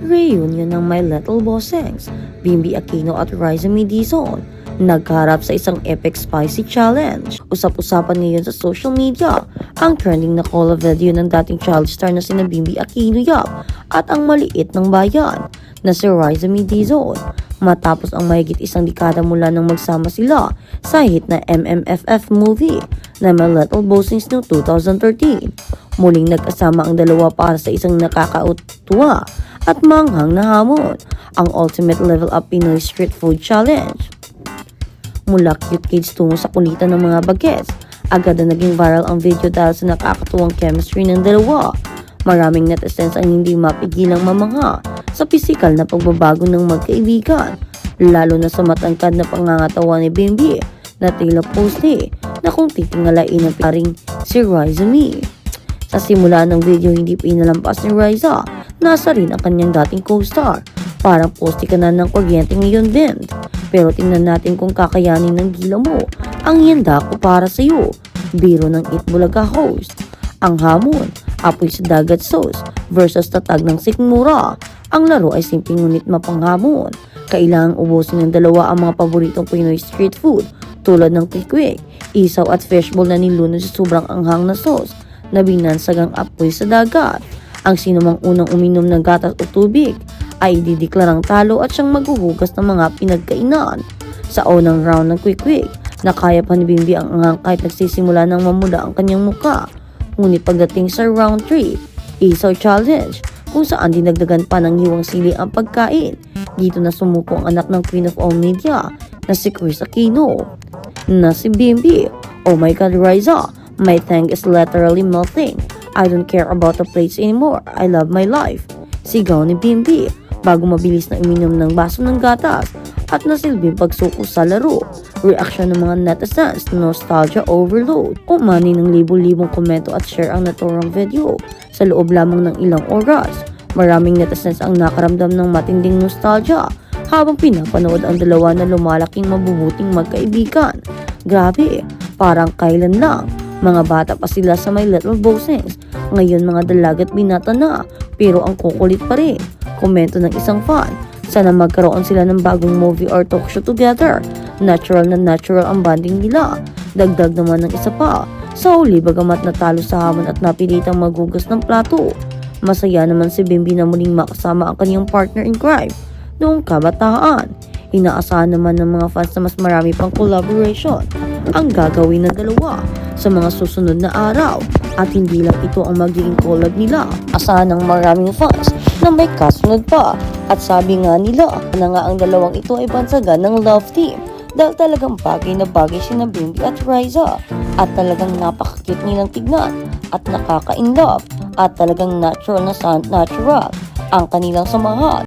Reunion ng My Little Bossings, Bimbi Aquino at Riza Dizon nagkaharap sa isang epic spicy challenge. Usap-usapan ngayon sa social media ang trending na collab video ng dating child star na sina Bimbi Aquino at ang maliit ng bayan na si Riza Dizon. Matapos ang mahigit isang dekada mula nang magsama sila sa hit na MMFF movie na My Little Bossings noong 2013. Muling nagkasama ang dalawa para sa isang nakakautuwa at manghang na hamon, ang Ultimate Level Up Pinoy Street Food Challenge. Mula cute kids tungo sa kulitan ng mga bagets, agad na naging viral ang video dahil sa nakakatuwang chemistry ng dalawa. Maraming netizens ang hindi mapigilang mamangha sa pisikal na pagbabago ng magkaibigan, lalo na sa matangkad na pangangatawa ni Bimbi na tila poste na kung titingalain ang paring si Riza Mi. Sa simula ng video, hindi pinalampas ni Riza, nasa rin ang kanyang dating co-star. Parang poste ka na ng kuryente ngayon din. Pero tingnan natin kung kakayanin ng gila mo ang yanda ko para sa'yo. Biro ng Itbulaga host. Ang hamon, apoy sa dagat sauce versus tatag ng sikmura. Ang laro ay simpleng ngunit mapanghamon. Kailangang ubusin ng dalawa ang mga paboritong Pinoy street food tulad ng quick, isaw at fishball na niluno sa sobrang anghang na sauce na binansagang apoy sa dagat. Ang sinumang unang uminom ng gatas o tubig ay dideklarang talo at siyang maghuhugas ng mga pinagkainan. Sa unang round ng quick, nakaya pa ni Bimbi ang anghang kahit nagsisimula ng mamula ang kanyang muka. Ngunit pagdating sa round 3, isaw challenge, kung saan dinagdagan pa ng hiwang sili ang pagkain. Dito na sumuko ang anak ng Queen of All Media na si Chris Aquino. Na si Bimbi, "Oh my God, Riza, my tank is literally melting. I don't care about the plates anymore. I love my life." Sigaw ni Bimbi bago mabilis na uminom ng baso ng gatas at nasilbing pagsuko sa laro. Reaksyon ng mga netizens, nostalgia overload. Umani ng libo-libong komento at share ang naturang video sa loob lamang ng ilang oras. Maraming netizens ang nakaramdam ng matinding nostalgia habang pinapanood ang dalawa na lumalaking mabubuting magkaibigan. Grabe, parang kailan lang. Mga bata pa sila sa My Little Bossings. Ngayon mga dalagat binata na, pero ang kukulit pa rin. Komento ng isang fan, sana magkaroon sila ng bagong movie or talk show together. Natural na natural ang bonding nila. Dagdag naman ng isa pa, sa huli bagamat natalo sa hamon at napilitang maghugas ng plato. Masaya naman si Bimbi na muling makasama ang kanyang partner in crime noong kabataan. Inaasahan naman ng mga fans na mas marami pang collaboration ang gagawin ng dalawa sa mga susunod na araw at hindi lang ito ang magiging collab nila. Asahan ng maraming fans na may kasunod pa at sabi nga nila na nga ang dalawang ito ay bansagan ng love team dahil talagang bagay na bagay sina Bimbi at Riza at talagang napaka-cute nilang tignan at nakaka-inlove at talagang natural na natural ang kanilang samahan.